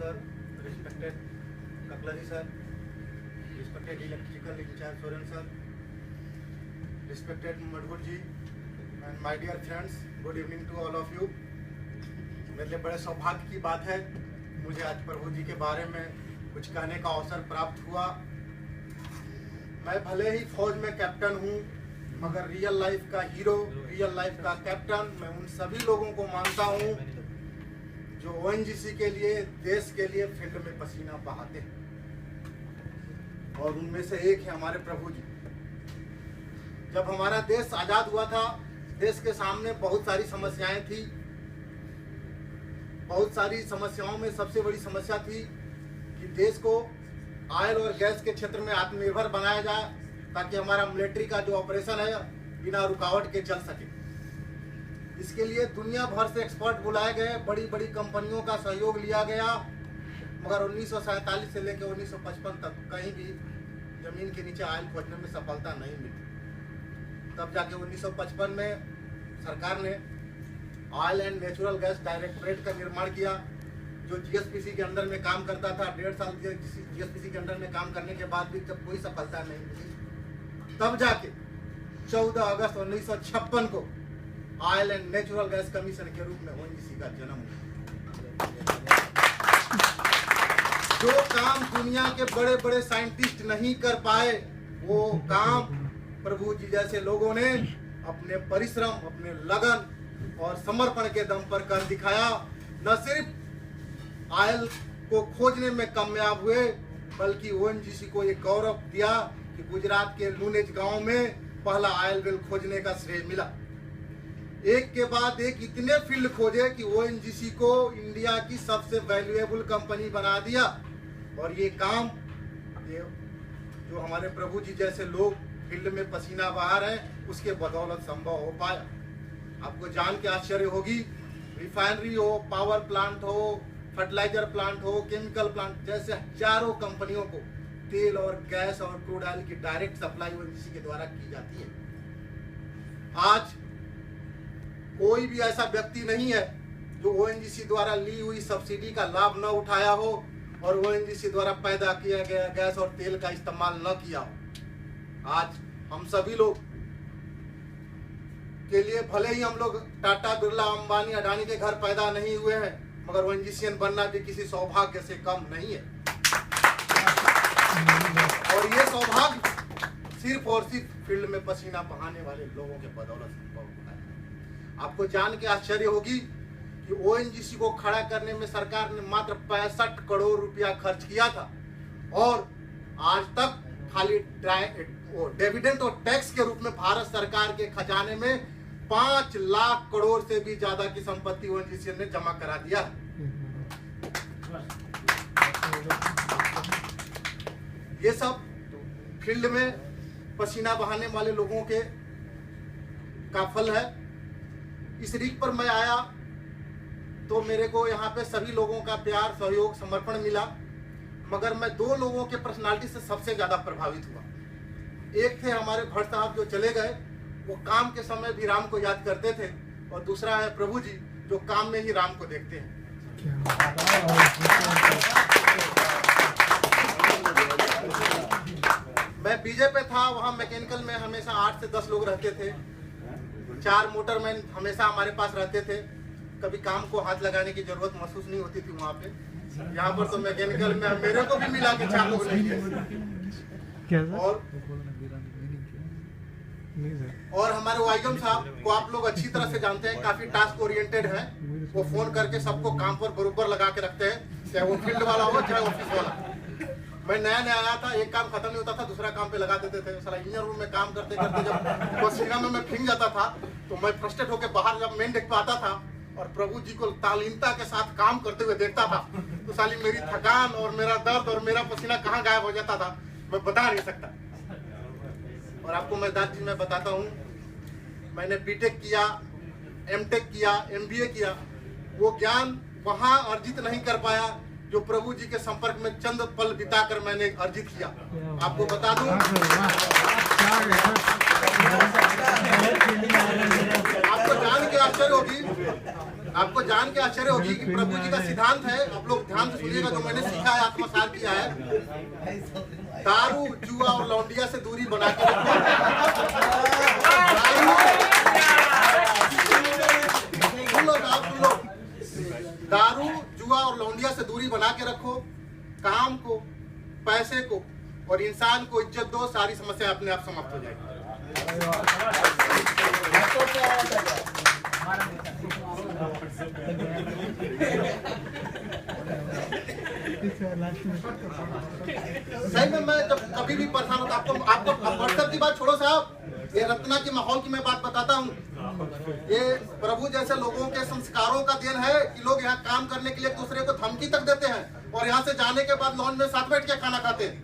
sir, respected Kaklari sir, respected electrical engineer Soren sir, respected Madhur ji, and my dear friends, good evening to all of you. मेरे लिए बड़े सौभाग्य की बात है, मुझे आज प्रभु जी के बारे में कुछ कहने का अवसर प्राप्त हुआ। मैं भले ही फौज में कैप्टन हूँ, मगर रियल लाइफ का हीरो, रियल लाइफ का कैप्टन मैं उन सभी लोगों को मानता हूँ जो ओएनजीसी के लिए, देश के लिए फील्ड में पसीना बहाते हैं, और उनमें से एक है हमारे प्रभु जी। जब हमारा देश आजाद हुआ था, देश के सामने बहुत सारी समस्याएं थी। बहुत सारी समस्याओं में सबसे बड़ी समस्या थी कि देश को ऑयल और गैस के क्षेत्र में आत्मनिर्भर बनाया जाए, ताकि हमारा मिलिट्री का जो ऑपरेशन है बिना रुकावट के चल सके। इसके लिए दुनिया भर से एक्सपर्ट बुलाए गए, बड़ी बड़ी कंपनियों का सहयोग लिया गया, मगर 1947 से लेकर 1955 तक कहीं भी जमीन के नीचे ऑयल खोजने में सफलता नहीं मिली। तब जाके 1955 में सरकार ने oil and natural gas directorate का निर्माण किया, जो जीएसपीसी के अंदर में काम करता था। 1.5 साल जीएसपीसी के अंदर में काम करने के बाद भी जब कोई सफलता नहीं मिली, तब जाके 14 अगस्त 1956 को oil and natural gas commission के रूप में ओएनजीसी का जन्म हुआ। जो काम दुनिया के बड़े बड़े साइंटिस्ट नहीं कर पाए, वो काम प्रभु जी जैसे लोगों ने अपने परिश्रम, अपने लगन और समर्पण के दम पर कर दिखाया। न सिर्फ ऑयल को खोजने में कामयाब हुए, बल्कि ओएनजीसी को ये गौरव दिया कि गुजरात के लूनेज गांव में पहला ऑयल वेल खोजने का श्रेय मिला। एक के बाद एक इतने फील्ड खोजे कि ओएनजीसी को इंडिया की सबसे वैल्यूएबल कंपनी बना दिया। और ये काम जो हमारे प्रभु जी जैसे लोग फील्ड में पसीना बहा रहे हैं, उसके बदौलत संभव हो पाया। आपको जान के आश्चर्य होगी, रिफाइनरी हो, पावर प्लांट हो, फर्टिलाइजर प्लांट हो, केमिकल प्लांट जैसे हजारों कंपनियों को तेल और गैस और क्रूड ऑयल की डायरेक्ट सप्लाई ओएनजीसी के द्वारा की जाती है। आज कोई भी ऐसा व्यक्ति नहीं है जो ओएनजीसी द्वारा ली हुई सब्सिडी का लाभ न उठाया हो और ओएनजीसी द्वारा पैदा किया गया गैस और तेल का इस्तेमाल न किया हो। आज हम सभी लोग के लिए भले ही हम लोग टाटा, बिरला, अंबानी, अडानी के घर पैदा नहीं हुए हैं, मगर ओएनजीसीएन बनना भी किसी सौभाग्य से कम नहीं है। और ये सौभाग्य सिर्फ और सिर्फ फील्ड में पसीना बहाने वाले लोगों के बदौलत संभव हुआ है। आपको जान के आश्चर्य होगी कि ओएनजीसी को खड़ा करने में सरकार ने मात्र 65 करोड़ रुपया खर्च किया था, और आज तक खाली डिविडेंड और टैक्स के रूप में भारत सरकार के खजाने में 5 लाख करोड़ से भी ज्यादा की संपत्ति ओएनजीसी ने जमा करा दिया है। ये सब फील्ड में पसीना बहाने वाले लोगों के का फल है। इस रीक पर मैं आया तो मेरे को यहाँ पे सभी लोगों का प्यार, सहयोग, समर्पण मिला, मगर मैं 2 लोगों के पर्सनालिटी से सबसे ज्यादा प्रभावित हुआ। एक थे हमारे भट्ट साहब जो चले गए, वो काम के समय भी राम को याद करते थे, और दूसरा है प्रभु जी जो काम में ही राम को देखते हैं। मैं बीजे पे था, वहाँ मैकेनिकल में हमेशा 8 से 10 लोग रहते थे। 4 मोटरमैन हमेशा हमारे पास रहते थे, कभी काम को हाथ लगाने की जरूरत महसूस नहीं होती थी वहाँ पे। यहाँ पर तो मैकेनिकल में मेरे को भी मिला के 4 लोग नहीं है। और हमारे वाइगम साहब को आप लोग अच्छी तरह से जानते हैं, काफी टास्क ओरिएंटेड है। वो फोन करके सबको काम पर बरोबर लगा के रखते हैं, चाहे वो फील्ड वाला हो चाहे ऑफिस वाला। मैं नया नया आया था, एक काम खत्म नहीं होता था, दूसरा काम पे लगा देते थे। सारा इंजीनियर रूम में काम करते करते जब पसीना में मैं भीग जाता था, तो मैं फ्रस्ट्रेट होकर बाहर जब मेन डेक पे आता था और प्रभु जी को तालीमता के साथ काम करते हुए देखता था, तो साली मेरी थकान और मेरा दर्द और मेरा पसीना कहाँ गायब हो जाता था, मैं बता नहीं सकता। और आपको मैं दाद जी मैं बताता हूँ, मैंने बीटेक किया, एमटेक किया, एमबीए किया, वो ज्ञान वहाँ अर्जित नहीं कर पाया जो प्रभु जी के संपर्क में चंद पल बिताकर मैंने अर्जित किया। आपको बता दूं, आपको जान के आश्चर्य होगी आपको जान के आश्चर्य होगी कि प्रभु जी का सिद्धांत है, आप लोग ध्यान से सुनिएगा, जो मैंने सीखा है, आत्मसार किया है। दारू, जुआ और लौंडिया से दूरी बना के रखो। दारू, जुआ और लौंडिया से दूरी बना के रखो। काम को, पैसे को और इंसान को इज्जत दो, सारी समस्या अपने आप समाप्त हो जाएगी। सही में मैं जब कभी भी परेशान होता, आपको व्हाट्सएप की बात छोड़ो साहब, ये रत्ना के माहौल की मैं बात बताता हूँ। ये प्रभु जैसे लोगों के संस्कारों का देन है कि लोग यहाँ काम करने के लिए एक दूसरे को धमकी तक देते हैं और यहाँ से जाने के बाद लॉन्च में साथ बैठ के खाना खाते हैं।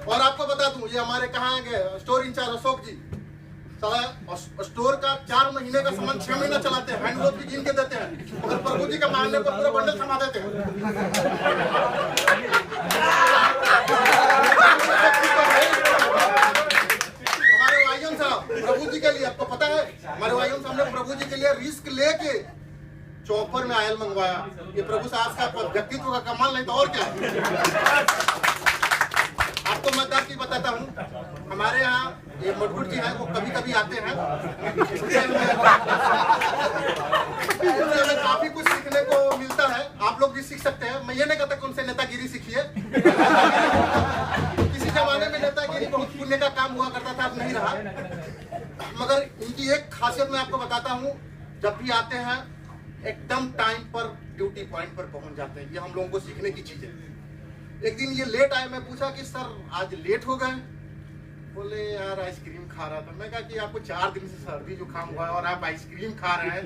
और आपको बता दूं, ये हमारे कहाँ गए स्टोर इंचार्ज अशोक जी, स्टोर का 4 महीने का सामान 6 महीना चलाते हैं, हैंड वॉश भी गिन के देते हैं, और प्रभु जी का मानने पर पूरा बंडल थमा देते हैं। हमारे वाईएम साहब प्रभु जी के लिए, आपको पता है, हमारे वाईएम साहब ने प्रभु जी के लिए रिस्क लेके चौपर में आयल मंगवाया। ये प्रभु साहब का व्यक्तित्व का कमाल नहीं तो और क्या है। आपको मैं बात बताता हूँ, हमारे यहाँ ये मटकुट जी हैं, वो कभी कभी आते हैं, काफी कुछ सीखने को मिलता है। आप लोग भी सीख सकते हैं। मैं ये नहीं कहता कि उनसे नेतागिरी सीखिए। किसी जमाने में नेतागिरी बहुत पुण्य का काम हुआ करता था, अब नहीं रहा। मगर इनकी एक खासियत मैं आपको बताता हूँ, जब भी आते हैं एकदम टाइम पर ड्यूटी पॉइंट पर पहुंच जाते हैं। ये हम लोगों को सीखने की चीज है। एक दिन ये लेट आए, मैं पूछा कि सर आज लेट हो गए। बोले यार आइसक्रीम खा रहा था। मैं कहा कि आपको 4 दिन से सर्दी जुकाम हुआ है और आप आइसक्रीम खा रहे हैं।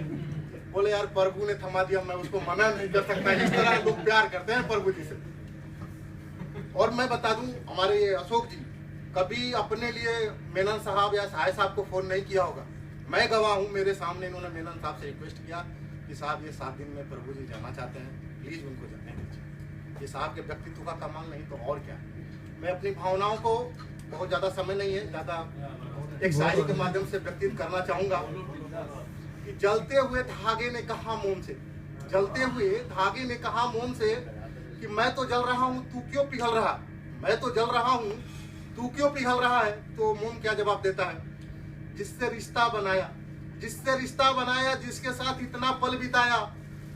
बोले यार प्रभु ने थमा दिया, मैं उसको मना नहीं कर सकता। इस तरह लोग प्यार करते हैं प्रभु जी से। और मैं बता दूं, हमारे ये अशोक जी कभी अपने लिए मेनन साहब या साहे साहब को फोन नहीं किया होगा। मैं गवाह हूँ, मेरे सामने इन्होंने मेनन साहब से रिक्वेस्ट किया कि साहब ये 7 दिन में प्रभु जी जाना चाहते हैं, प्लीज उनको जाने दीजिए। ये साहब के व्यक्तित्व का कमाल नहीं तो और क्या। मैं अपनी भावनाओं को, बहुत ज्यादा समय नहीं है, ज्यादा एक शायरी के माध्यम से व्यक्तित्व करना चाहूंगा कि जलते हुए धागे ने कहा मोम से, जलते हुए धागे ने कहा मोम से कि मैं तो जल रहा हूँ, तू क्यों पिघल रहा। मैं तो जल रहा हूँ, तू क्यों पिघल रहा है। तो मोम क्या जवाब देता है, जिससे रिश्ता बनाया, जिससे रिश्ता बनाया, जिसके साथ इतना पल बिताया,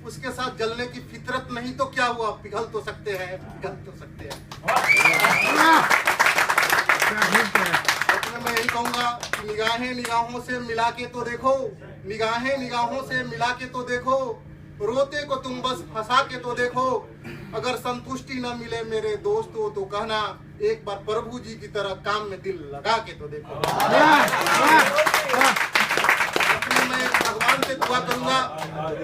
उसके साथ जलने की फितरत नहीं तो क्या हुआ, पिघल तो सकते हैं, पिघल तो सकते हैं। मैं यही कहूंगा कि निगाहें निगाहों से मिला के तो देखो, निगाहें निगाहों से मिला के तो देखो, रोते को तुम बस हंसा के तो देखो। अगर संतुष्टि न मिले मेरे दोस्तों तो कहना, एक बार प्रभु जी की तरह काम में दिल लगा के तो देखो। मैं भगवान से दुआ करूंगा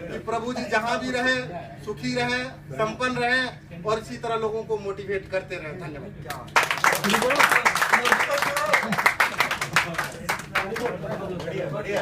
कि प्रभु जी जहां भी रहे सुखी रहे, संपन्न रहे और इसी तरह लोगों को मोटिवेट करते रहे। धन्यवाद। बढ़िया।